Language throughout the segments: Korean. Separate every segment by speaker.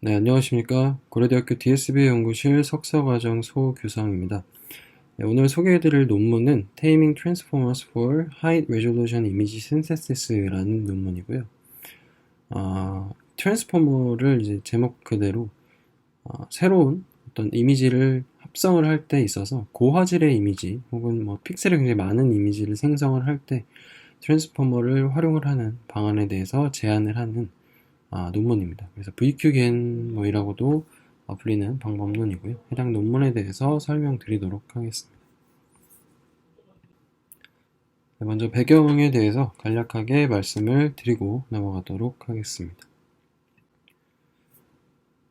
Speaker 1: 네, 안녕하십니까. 고려대학교 DSB 연구실 석사과정 소규성입니다. 네, 오늘 소개해드릴 논문은 Taming Transformers for High Resolution Image Synthesis라는 논문이고요. 트랜스포머를 이제 제목 그대로 새로운 어떤 이미지를 합성을 할 때 있어서 고화질의 이미지 혹은 뭐 픽셀이 굉장히 많은 이미지를 생성을 할 때 트랜스포머를 활용을 하는 방안에 대해서 제안을 하는 논문입니다. 그래서 VQGAN 뭐이라고도 불리는 방법론이고요. 해당 논문에 대해서 설명드리도록 하겠습니다. 먼저 배경에 대해서 간략하게 말씀을 드리고 넘어가도록 하겠습니다.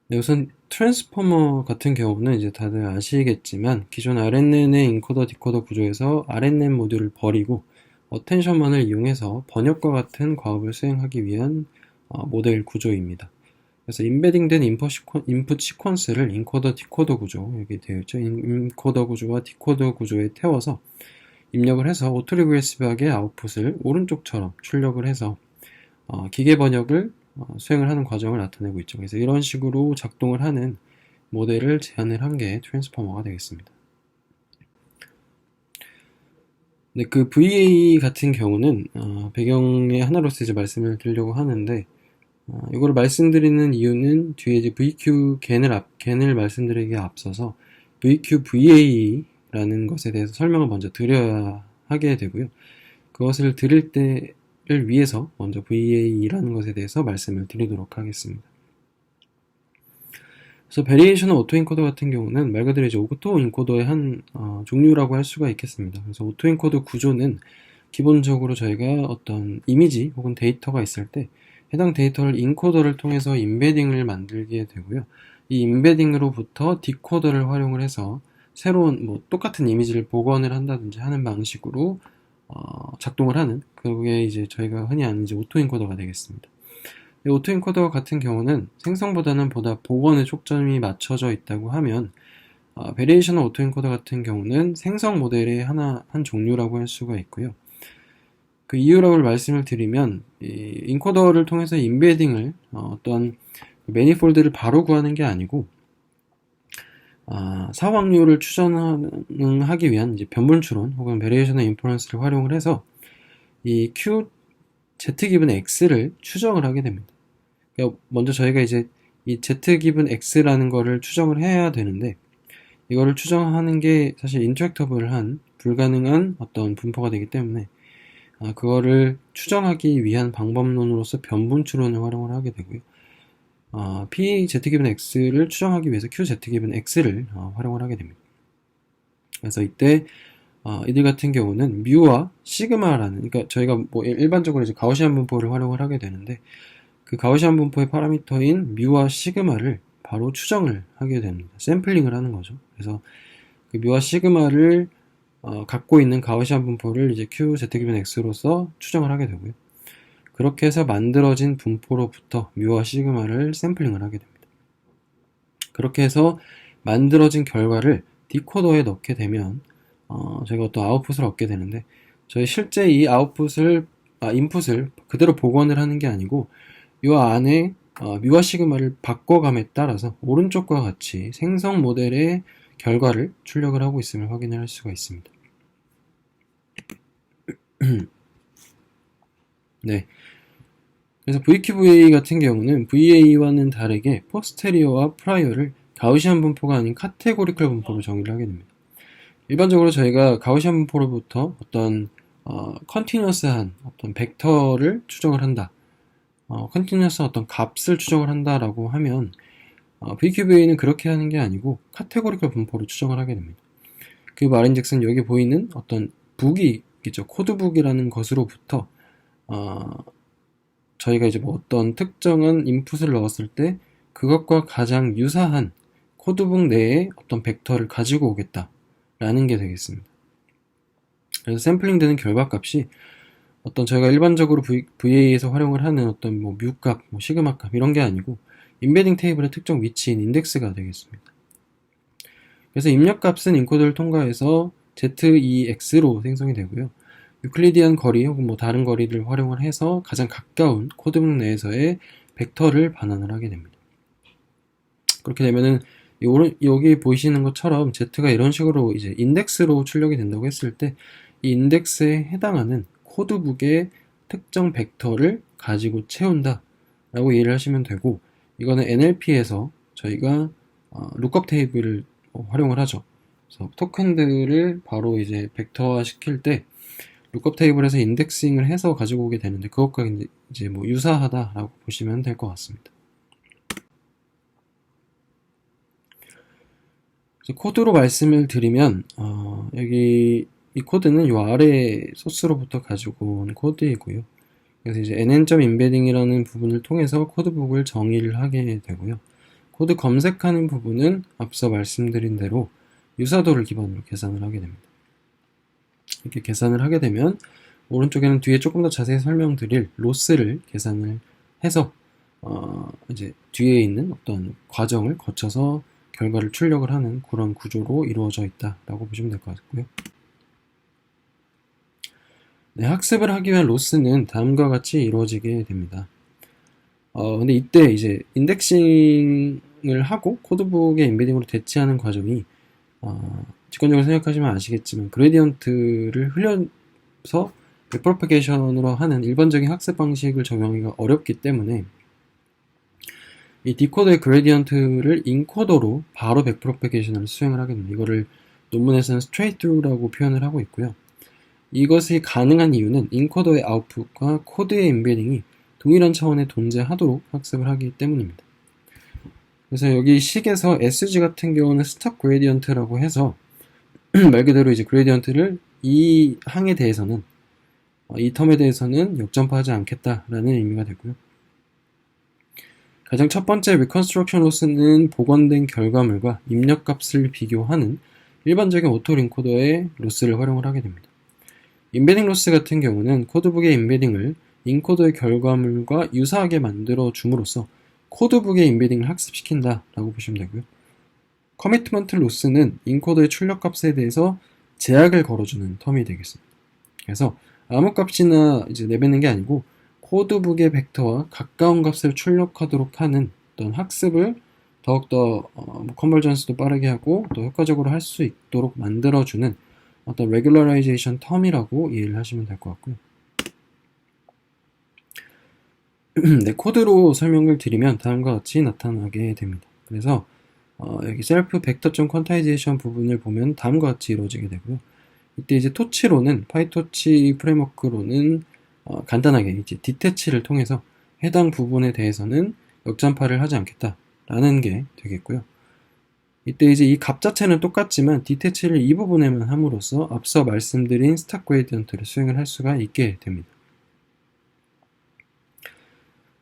Speaker 1: 네, 우선 트랜스포머 같은 경우는 이제 다들 아시겠지만 기존 RNN의 인코더 디코더 구조에서 RNN 모듈을 버리고 어텐션만을 이용해서 번역과 같은 과업을 수행하기 위한 모델 구조입니다. 그래서 임베딩된 인풋 시퀀스를 인코더 디코더 구조, 여기 되어 있죠. 인코더 구조와 디코더 구조에 태워서 입력을 해서 오토리그레시브하게 아웃풋을 오른쪽처럼 출력을 해서 기계 번역을 수행을 하는 과정을 나타내고 있죠. 그래서 이런 식으로 작동을 하는 모델을 제안을 한 게 트랜스포머가 되겠습니다. 네, 그 VA 같은 경우는 배경의 하나로서 이제 말씀을 드리려고 하는데 이거를 말씀드리는 이유는 뒤에 이제 VQ 겐을 말씀드리기에 앞서서 VQVA라는 것에 대해서 설명을 먼저 드려야 하게 되고요. 그것을 드릴 때를 위해서 먼저 VA라는 것에 대해서 말씀을 드리도록 하겠습니다. 그래서 베리에이션 오토인코더 같은 경우는 말 그대로 이제 오토인코더의 한 종류라고 할 수가 있겠습니다. 그래서 오토인코더 구조는 기본적으로 저희가 어떤 이미지 혹은 데이터가 있을 때 해당 데이터를 인코더를 통해서 임베딩을 만들게 되고요. 이 임베딩으로부터 디코더를 활용을 해서 새로운 뭐 똑같은 이미지를 복원을 한다든지 하는 방식으로 작동을 하는 그게 이제 저희가 흔히 아는 이제 오토인코더가 되겠습니다. 이 오토인코더 같은 경우는 생성보다는 보다 복원에 초점이 맞춰져 있다고 하면 베리에이션 오토인코더 같은 경우는 생성 모델의 한 종류라고 할 수가 있고요. 그 이유라고 말씀을 드리면 이 인코더를 통해서 임베딩을 어떤 매니폴드를 바로 구하는 게 아니고 사확률을 추정하기 위한 이제 변분 추론 혹은 베리에이션 인퍼런스를 활용을 해서 이 Q Z 기분 X를 추정을 하게 됩니다. 그러니까 먼저 저희가 이제 이 Z 기분 X라는 거를 추정을 해야 되는데 이거를 추정하는 게 사실 인트랙터블한 불가능한 어떤 분포가 되기 때문에 그거를 추정하기 위한 방법론으로서 변분 추론을 활용을 하게 되고요. PZ-X를 추정하기 위해서 QZ-X를 활용을 하게 됩니다. 그래서 이때 이들 같은 경우는 뮤와 시그마라는, 그러니까 저희가 뭐 일반적으로 이제 가우시안 분포를 활용을 하게 되는데 그 가우시안 분포의 파라미터인 뮤와 시그마를 바로 추정을 하게 됩니다. 샘플링을 하는 거죠. 그래서 그 뮤와 시그마를 갖고 있는 가우시안 분포를 이제 QZ-X로서 추정을 하게 되고요. 그렇게 해서 만들어진 분포로부터 뮤와 시그마를 샘플링을 하게 됩니다. 그렇게 해서 만들어진 결과를 디코더에 넣게 되면 저희가 어떤 아웃풋을 얻게 되는데 저희 실제 이 인풋을 그대로 복원을 하는 게 아니고 이 안에 뮤와 시그마를 바꿔감에 따라서 오른쪽과 같이 생성 모델의 결과를 출력을 하고 있음을 확인을 할 수가 있습니다. 네. 그래서 VQVA 같은 경우는 VA와는 다르게 포스테리어와 프라이어를 가우시안 분포가 아닌 카테고리컬 분포로 정의를 하게 됩니다. 일반적으로 저희가 가우시안 분포로부터 어떤 컨티뉴어스한 어떤 벡터를 추정을 한다. 컨티뉴어스한 어떤 값을 추정을 한다라고 하면 VQVA는 그렇게 하는 게 아니고 카테고리컬 분포로 추정을 하게 됩니다. 그 말인즉슨 여기 보이는 어떤 북이 있죠. 코드북이라는 것으로부터 저희가 이제 뭐 어떤 특정한 인풋을 넣었을 때 그것과 가장 유사한 코드북 내에 어떤 벡터를 가지고 오겠다라는 게 되겠습니다. 그래서 샘플링 되는 결과값이 어떤 저희가 일반적으로 VA에서 활용을 하는 어떤 뭐 뮤값, 뭐 시그마값 이런 게 아니고 임베딩 테이블의 특정 위치인 인덱스가 되겠습니다. 그래서 입력값은 인코더를 통과해서 ZEX로 생성이 되고요. 유클리디안 거리 혹은 뭐 다른 거리를 활용을 해서 가장 가까운 코드북 내에서의 벡터를 반환을 하게 됩니다. 그렇게 되면은 여기 보이시는 것처럼 Z가 이런 식으로 이제 인덱스로 출력이 된다고 했을 때 이 인덱스에 해당하는 코드북의 특정 벡터를 가지고 채운다 라고 이해를 하시면 되고, 이거는 NLP에서 저희가 룩업 테이블을 활용을 하죠. 그래서 토큰들을 바로 이제 벡터화 시킬 때 룩업 테이블에서 인덱싱을 해서 가지고 오게 되는데, 그것과 이제 뭐 유사하다라고 보시면 될 것 같습니다. 코드로 말씀을 드리면 여기 이 코드는 요 아래 소스로부터 가지고 온 코드이고요. 그래서 이제 nn.embedding이라는 부분을 통해서 코드북을 정의를 하게 되고요. 코드 검색하는 부분은 앞서 말씀드린 대로 유사도를 기반으로 계산을 하게 됩니다. 이렇게 계산을 하게 되면 오른쪽에는 뒤에 조금 더 자세히 설명드릴 로스를 계산을 해서 이제 뒤에 있는 어떤 과정을 거쳐서 결과를 출력을 하는 그런 구조로 이루어져 있다라고 보시면 될 것 같고요. 네, 학습을 하기 위한 로스는 다음과 같이 이루어지게 됩니다. 근데 이때 이제 인덱싱을 하고 코드북의 인베딩으로 대치하는 과정이 직관적으로 생각하시면 아시겠지만 그레디언트를 흘려서 백프로퍼게이션으로 하는 일반적인 학습 방식을 적용하기가 어렵기 때문에 이 디코더의 그레디언트를 인코더로 바로 백프로퍼게이션을 수행을 하게 됩니다. 이거를 논문에서는 straight through라고 표현을 하고 있고요. 이것이 가능한 이유는 인코더의 아웃풋과 코드의 인베딩이 동일한 차원에 존재하도록 학습을 하기 때문입니다. 그래서 여기 식에서 SG 같은 경우는 스탑 그레디언트라고 해서 말 그대로 이제 그레디언트를 이 항에 대해서는 이 텀에 대해서는 역전파하지 않겠다라는 의미가 되고요. 가장 첫 번째 리컨스트럭션 로스는 복원된 결과물과 입력값을 비교하는 일반적인 오토링코더의 로스를 활용을 하게 됩니다. 인베딩 로스 같은 경우는 코드북의 인베딩을 인코더의 결과물과 유사하게 만들어 줌으로써 코드북의 인베딩을 학습시킨다 라고 보시면 되고요. 커미트먼트 로스는 인코더의 출력값에 대해서 제약을 걸어주는 텀이 되겠습니다. 그래서 아무 값이나 이제 내뱉는 게 아니고 코드북의 벡터와 가까운 값을 출력하도록 하는 어떤 학습을 더욱더 컨버전스도 빠르게 하고 또 효과적으로 할 수 있도록 만들어주는 어떤 regularization 텀이라고 이해를 하시면 될 것 같고요. 네, 코드로 설명을 드리면 다음과 같이 나타나게 됩니다. 그래서 여기 셀프 벡터점 퀀타이제이션 부분을 보면 다음과 같이 이루어지게 되고요. 이때 이제 토치로는 파이토치 프레임워크로는 간단하게 이제 디태치를 통해서 해당 부분에 대해서는 역전파를 하지 않겠다라는 게 되겠고요. 이때 이제 이 값 자체는 똑같지만 디태치를 이 부분에만 함으로써 앞서 말씀드린 스탁 그레디언트를 수행을 할 수가 있게 됩니다.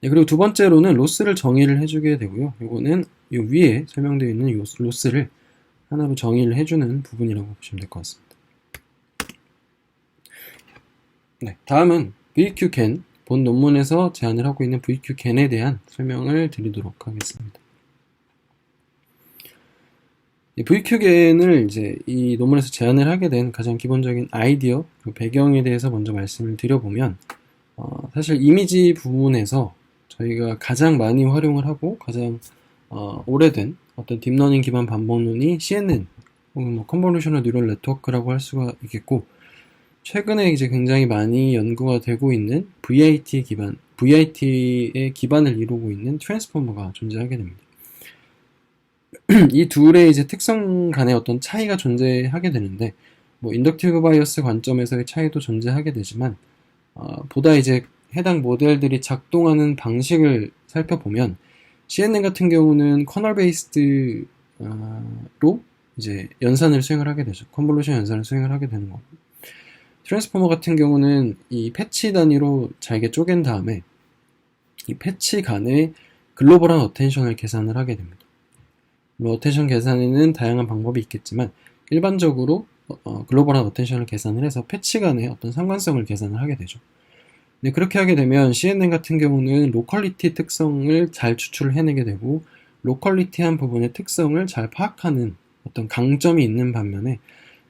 Speaker 1: 네, 그리고 두 번째로는 로스를 정의를 해주게 되고요. 이거는 이 위에 설명되어 있는 이 로스를 하나로 정의를 해주는 부분이라고 보시면 될 것 같습니다. 네, 다음은 VQGAN, 본 논문에서 제안을 하고 있는 VQGAN에 대한 설명을 드리도록 하겠습니다. VQGAN을 이제 이 논문에서 제안을 하게 된 가장 기본적인 아이디어, 그리고 배경에 대해서 먼저 말씀을 드려보면, 사실 이미지 부분에서 저희가 가장 많이 활용을 하고 가장 오래된 어떤 딥러닝 기반 반복론이 CNN, 혹은 뭐 컨볼루셔널 뉴럴 네트워크라고 할 수가 있겠고, 최근에 이제 굉장히 많이 연구가 되고 있는 VIT의 기반을 이루고 있는 트랜스포머가 존재하게 됩니다. 이 둘의 이제 특성 간의 어떤 차이가 존재하게 되는데, 뭐 인덕티브 바이어스 관점에서의 차이도 존재하게 되지만, 보다 이제 해당 모델들이 작동하는 방식을 살펴보면 CNN 같은 경우는 커널 베이스드로 이제 연산을 수행을 하게 되죠. 컨볼루션 연산을 수행을 하게 되는 거고, 트랜스포머 같은 경우는 이 패치 단위로 잘게 쪼갠 다음에 이 패치 간의 글로벌한 어텐션을 계산을 하게 됩니다. 물론 어텐션 계산에는 다양한 방법이 있겠지만 일반적으로 글로벌한 어텐션을 계산을 해서 패치 간의 어떤 상관성을 계산을 하게 되죠. 네, 그렇게 하게 되면 CNN 같은 경우는 로컬리티 특성을 잘 추출을 해내게 되고, 로컬리티한 부분의 특성을 잘 파악하는 어떤 강점이 있는 반면에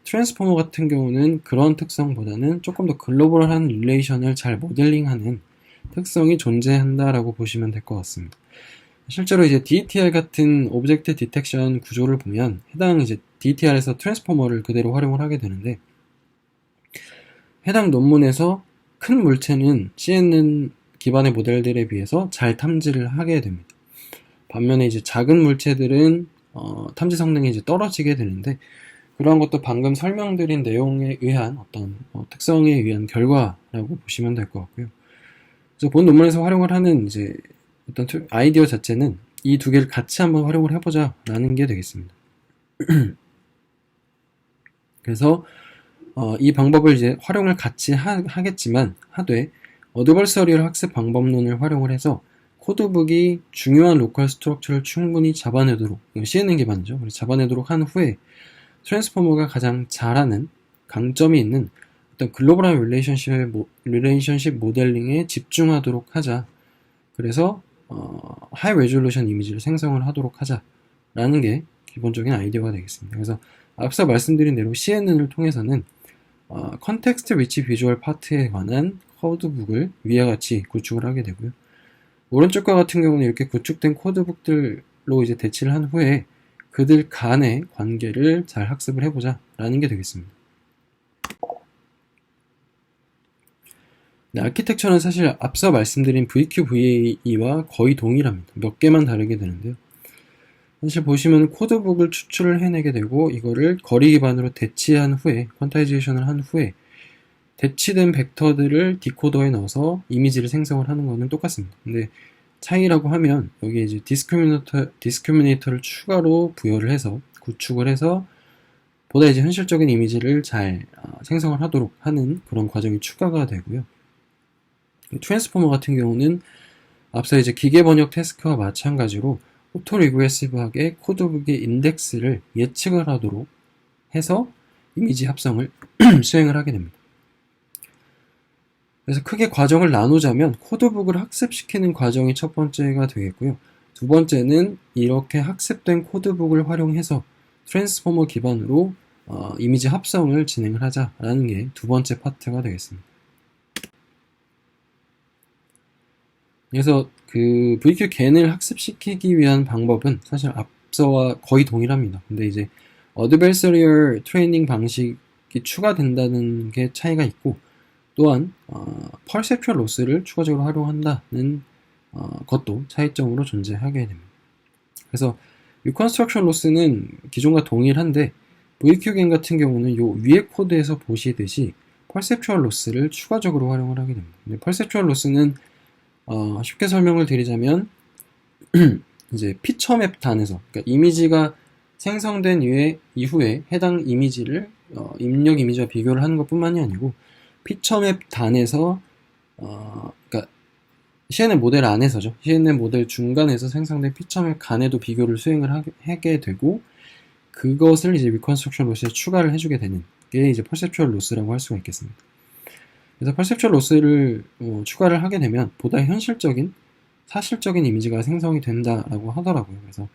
Speaker 1: 트랜스포머 같은 경우는 그런 특성보다는 조금 더 글로벌한 릴레이션을 잘 모델링하는 특성이 존재한다라고 보시면 될 것 같습니다. 실제로 이제 DETR 같은 오브젝트 디텍션 구조를 보면 해당 이제 DETR에서 트랜스포머를 그대로 활용을 하게 되는데, 해당 논문에서 큰 물체는 CNN 기반의 모델들에 비해서 잘 탐지를 하게 됩니다. 반면에 이제 작은 물체들은 탐지 성능이 이제 떨어지게 되는데, 그러한 것도 방금 설명드린 내용에 의한 어떤 특성에 의한 결과라고 보시면 될 것 같고요. 그래서 본 논문에서 활용을 하는 이제 어떤 아이디어 자체는 이 두 개를 같이 한번 활용을 해보자라는 게 되겠습니다. 그래서 이 방법을 이제 활용을 같이 하겠지만 하되 어드버서리얼 학습 방법론을 활용을 해서 코드북이 중요한 로컬 스트럭처를 충분히 잡아내도록, CNN 기반이죠. 그래서 잡아내도록 한 후에 트랜스포머가 가장 잘하는 강점이 있는 어떤 글로벌한 릴레이션십 모델링에 집중하도록 하자. 그래서 하이 레졸루션 이미지를 생성을 하도록 하자라는 게 기본적인 아이디어가 되겠습니다. 그래서 앞서 말씀드린 대로 CNN을 통해서는 컨텍스트 리치 비주얼 파트에 관한 코드북을 위와 같이 구축을 하게 되고요. 오른쪽과 같은 경우는 이렇게 구축된 코드북들로 이제 대치를 한 후에 그들 간의 관계를 잘 학습을 해보자 라는 게 되겠습니다. 네, 아키텍처는 사실 앞서 말씀드린 VQVA와 거의 동일합니다. 몇 개만 다르게 되는데요. 사실 보시면 코드북을 추출을 해내게 되고 이거를 거리 기반으로 대치한 후에 퀀타이제이션을 한 후에 대치된 벡터들을 디코더에 넣어서 이미지를 생성을 하는 거는 똑같습니다. 근데 차이라고 하면 여기 이제 디스크리미네이터를 추가로 부여를 해서 구축을 해서 보다 이제 현실적인 이미지를 잘 생성을 하도록 하는 그런 과정이 추가가 되고요. 트랜스포머 같은 경우는 앞서 이제 기계 번역 태스크와 마찬가지로 오토 리그레시브하게 코드북의 인덱스를 예측을 하도록 해서 이미지 합성을 수행을 하게 됩니다. 그래서 크게 과정을 나누자면 코드북을 학습시키는 과정이 첫 번째가 되겠고요. 두 번째는 이렇게 학습된 코드북을 활용해서 트랜스포머 기반으로 이미지 합성을 진행을 하자라는 게 두 번째 파트가 되겠습니다. 그래서 그 VQGAN을 학습시키기 위한 방법은 사실 앞서와 거의 동일합니다. 근데 이제 어드베서리얼 트레이닝 방식이 추가된다는 게 차이가 있고, 또한 퍼셉츄얼 로스를 추가적으로 활용한다는 것도 차이점으로 존재하게 됩니다. 그래서 리컨스트럭션 로스는 기존과 동일한데 VQGAN 같은 경우는 요 위에 코드에서 보시듯이 퍼셉츄얼 로스를 추가적으로 활용을 하게 됩니다. 근데 퍼셉츄얼 로스는 쉽게 설명을 드리자면 이제 피처맵 단에서, 그러니까 이미지가 생성된 이후에 해당 이미지를 입력 이미지와 비교를 하는 것뿐만이 아니고 피처맵 단에서 그러니까 CNN 모델 안에서죠. CNN 모델 중간에서 생성된 피처맵 간에도 비교를 수행을 하게 되고, 그것을 이제 리컨스트럭션 로스에 추가를 해주게 되는 게 이제 퍼셉츄얼 로스라고 할 수가 있겠습니다. 그래서 퍼셉츄얼 로스를 추가를 하게 되면 보다 현실적인 사실적인 이미지가 생성이 된다라고 하더라고요. 그래서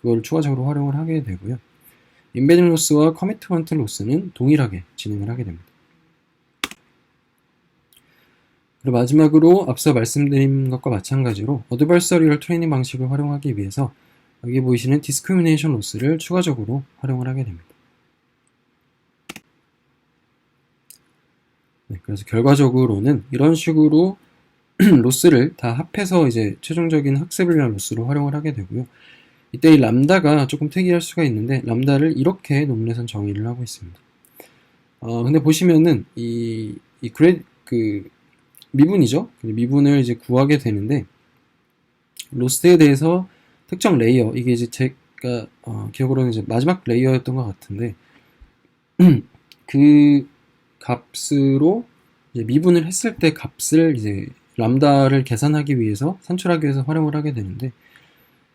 Speaker 1: 그걸 추가적으로 활용을 하게 되고요. 임베딩 로스와 커미트먼트 로스는 동일하게 진행을 하게 됩니다. 그리고 마지막으로 앞서 말씀드린 것과 마찬가지로 어드버서리얼 트레이닝 방식을 활용하기 위해서 여기 보이시는 디스크리미네이션 로스를 추가적으로 활용을 하게 됩니다. 네, 그래서 결과적으로는 이런 식으로 로스를 다 합해서 이제 최종적인 학습을 위한 로스로 활용을 하게 되고요. 이때 이 람다가 조금 특이할 수가 있는데 람다를 이렇게 논문에선 정의를 하고 있습니다. 근데 보시면은 그 미분이죠. 미분을 이제 구하게 되는데 로스에 대해서 특정 레이어, 이게 이제 제가 기억으로는 이제 마지막 레이어였던 것 같은데 그 값으로 이제 미분을 했을 때 값을 이제 람다를 계산하기 위해서 산출하기 위해서 활용을 하게 되는데,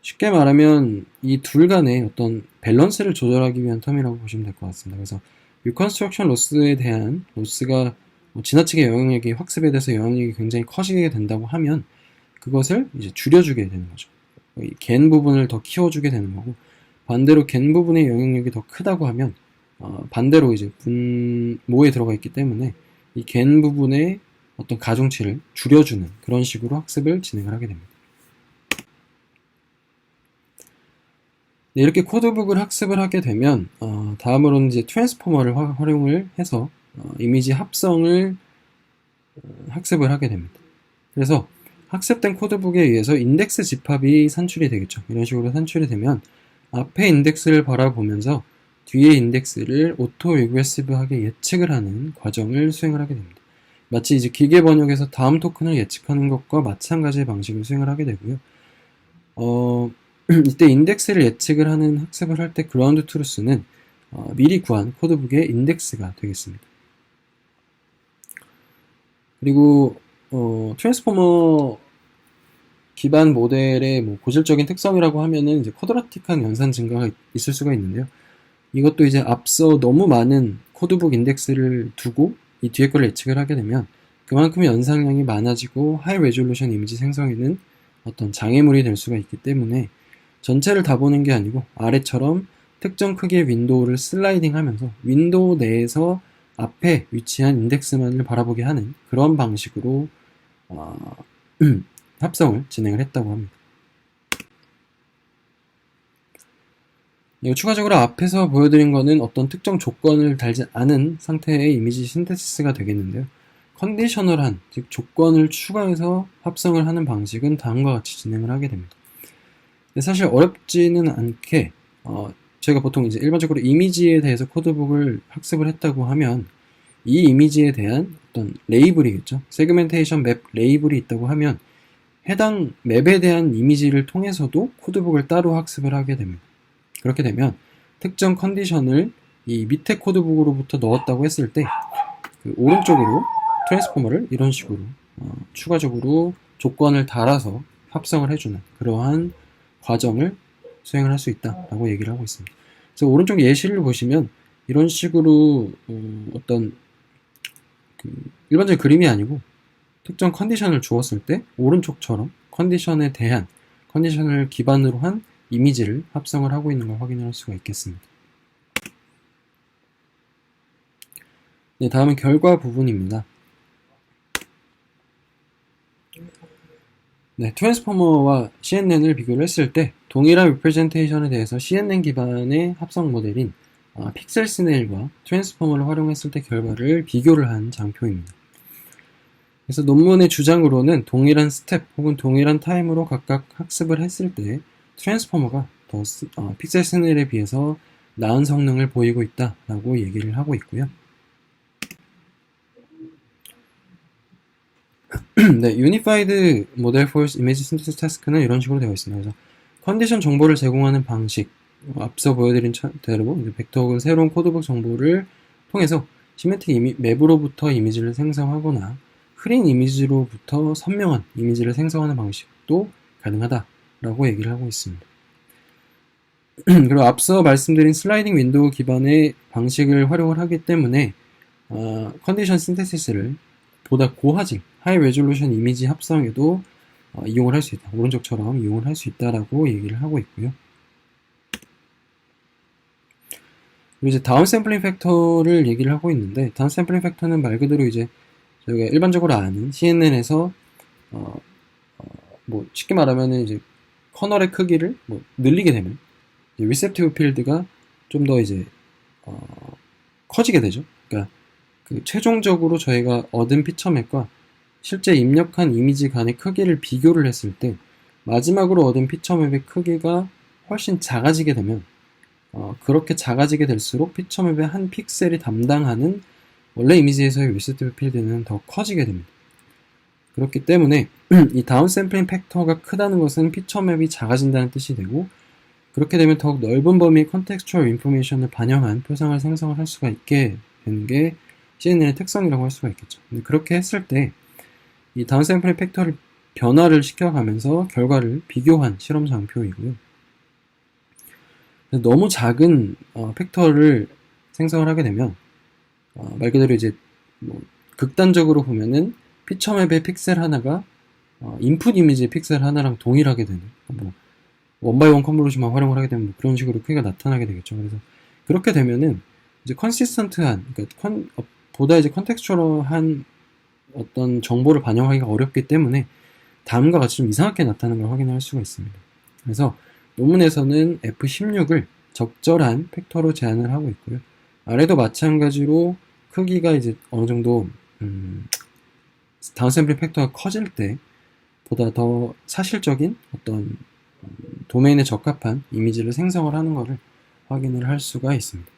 Speaker 1: 쉽게 말하면 이 둘 간의 어떤 밸런스를 조절하기 위한 텀이라고 보시면 될 것 같습니다. 그래서 리컨스트럭션 로스에 대한 로스가 지나치게 영향력이, 학습에 대해서 영향력이 굉장히 커지게 된다고 하면 그것을 이제 줄여주게 되는 거죠. 이 겐 부분을 더 키워주게 되는 거고, 반대로 겐 부분의 영향력이 더 크다고 하면 반대로 이제 분모에 들어가 있기 때문에 이 겐 부분의 어떤 가중치를 줄여주는 그런 식으로 학습을 진행을 하게 됩니다. 네, 이렇게 코드북을 학습을 하게 되면 다음으로는 이제 트랜스포머를 활용을 해서 이미지 합성을 학습을 하게 됩니다. 그래서 학습된 코드북에 의해서 인덱스 집합이 산출이 되겠죠. 이런 식으로 산출이 되면 앞에 인덱스를 바라보면서 뒤에 인덱스를 오토 리그레시브하게 예측을 하는 과정을 수행을 하게 됩니다. 마치 이제 기계 번역에서 다음 토큰을 예측하는 것과 마찬가지의 방식을 수행을 하게 되고요. 이때 인덱스를 예측을 하는 학습을 할 때 그라운드 트루스는 미리 구한 코드북의 인덱스가 되겠습니다. 그리고 트랜스포머 기반 모델의 뭐 고질적인 특성이라고 하면은 이제 쿼드라틱한 연산 증가가 있을 수가 있는데요. 이것도 이제 앞서 너무 많은 코드북 인덱스를 두고 이 뒤에 걸 예측을 하게 되면 그만큼 연산량이 많아지고 하이 레졸루션 이미지 생성에는 어떤 장애물이 될 수가 있기 때문에 전체를 다 보는 게 아니고 아래처럼 특정 크기의 윈도우를 슬라이딩 하면서 윈도우 내에서 앞에 위치한 인덱스만을 바라보게 하는 그런 방식으로 합성을 진행을 했다고 합니다. 추가적으로 앞에서 보여드린 거는 어떤 특정 조건을 달지 않은 상태의 이미지 신테시스가 되겠는데요. 컨디셔널한, 즉 조건을 추가해서 합성을 하는 방식은 다음과 같이 진행을 하게 됩니다. 근데 사실 어렵지는 않게 제가 보통 이제 일반적으로 이미지에 대해서 코드북을 학습을 했다고 하면 이 이미지에 대한 어떤 레이블이겠죠. 세그멘테이션 맵 레이블이 있다고 하면 해당 맵에 대한 이미지를 통해서도 코드북을 따로 학습을 하게 됩니다. 그렇게 되면 특정 컨디션을 이 밑에 코드북으로부터 넣었다고 했을 때 그 오른쪽으로 트랜스포머를 이런 식으로 추가적으로 조건을 달아서 합성을 해주는 그러한 과정을 수행을 할 수 있다라고 얘기를 하고 있습니다. 그래서 오른쪽 예시를 보시면 이런 식으로 어떤 일반적인 그림이 아니고 특정 컨디션을 주었을 때 오른쪽처럼 컨디션에 대한 컨디션을 기반으로 한 이미지를 합성을 하고 있는 걸 확인할 수가 있겠습니다. 네, 다음은 결과 부분입니다. 네, 트랜스포머와 CNN을 비교를 했을 때 동일한 리프레젠테이션에 대해서 CNN 기반의 합성 모델인 픽셀 스네일과 트랜스포머를 활용했을 때 결과를 비교를 한 장표입니다. 그래서 논문의 주장으로는 동일한 스텝 혹은 동일한 타임으로 각각 학습을 했을 때 트랜스포머가 더 픽셀 스네일에 비해서 나은 성능을 보이고 있다라고 얘기를 하고 있고요. 네, Unified Model for Image Synthesis Task는 이런 식으로 되어 있습니다. 그래서 컨디션 정보를 제공하는 방식, 앞서 보여드린 대로 벡터 혹은 새로운 코드북 정보를 통해서 시메트릭 맵으로부터 이미지를 생성하거나 흐린 이미지로부터 선명한 이미지를 생성하는 방식도 가능하다라고 얘기를 하고 있습니다. 그리고 앞서 말씀드린 슬라이딩 윈도우 기반의 방식을 활용을 하기 때문에 컨디션 신테시스를 보다 고화질, 하이 레졸루션 이미지 합성에도 이용을 할 수 있다. 오른쪽처럼 이용을 할 수 있다라고 얘기를 하고 있고요. 그리고 이제 다운 샘플링 팩터를 얘기를 하고 있는데, 다운 샘플링 팩터는 말 그대로 이제 저희가 일반적으로 아는 CNN에서 뭐 쉽게 말하면은 이제 커널의 크기를 뭐 늘리게 되면 리셉티브 필드가 좀 더 이제 커지게 되죠. 그러니까 그 최종적으로 저희가 얻은 피처맵과 실제 입력한 이미지 간의 크기를 비교를 했을 때 마지막으로 얻은 피처맵의 크기가 훨씬 작아지게 되면 그렇게 작아지게 될수록 피처맵의 한 픽셀이 담당하는 원래 이미지에서의 리셉티브 필드는 더 커지게 됩니다. 그렇기 때문에 이 다운 샘플링 팩터가 크다는 것은 피처맵이 작아진다는 뜻이 되고, 그렇게 되면 더욱 넓은 범위의 컨텍스추얼 인포메이션을 반영한 표상을 생성을 할 수가 있게 되는 게 CNN의 특성이라고 할 수가 있겠죠. 근데 그렇게 했을 때 이 다운 샘플링 팩터를 변화를 시켜가면서 결과를 비교한 실험 장표이고요. 너무 작은 팩터를 생성을 하게 되면 말 그대로 이제 뭐 극단적으로 보면은 피처맵의 픽셀 하나가 인풋 이미지의 픽셀 하나랑 동일하게 되는, 뭐 원바이원 컨볼루션만 활용을 하게 되면 뭐 그런 식으로 크기가 나타나게 되겠죠. 그래서 그렇게 되면은 이제 컨시스턴트한, 그러니까 보다 이제 컨텍스처럴한 어떤 정보를 반영하기가 어렵기 때문에 다음과 같이 좀 이상하게 나타나는 걸 확인할 수가 있습니다. 그래서 논문에서는 F16을 적절한 팩터로 제한을 하고 있고요. 아래도 마찬가지로 크기가 이제 어느 정도 다운샘플링 팩터가 커질 때 보다 더 사실적인 어떤 도메인에 적합한 이미지를 생성을 하는 것을 확인을 할 수가 있습니다.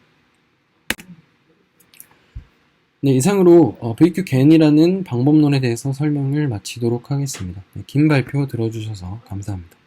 Speaker 1: 네, 이상으로 VQGAN이라는 방법론에 대해서 설명을 마치도록 하겠습니다. 네, 긴 발표 들어주셔서 감사합니다.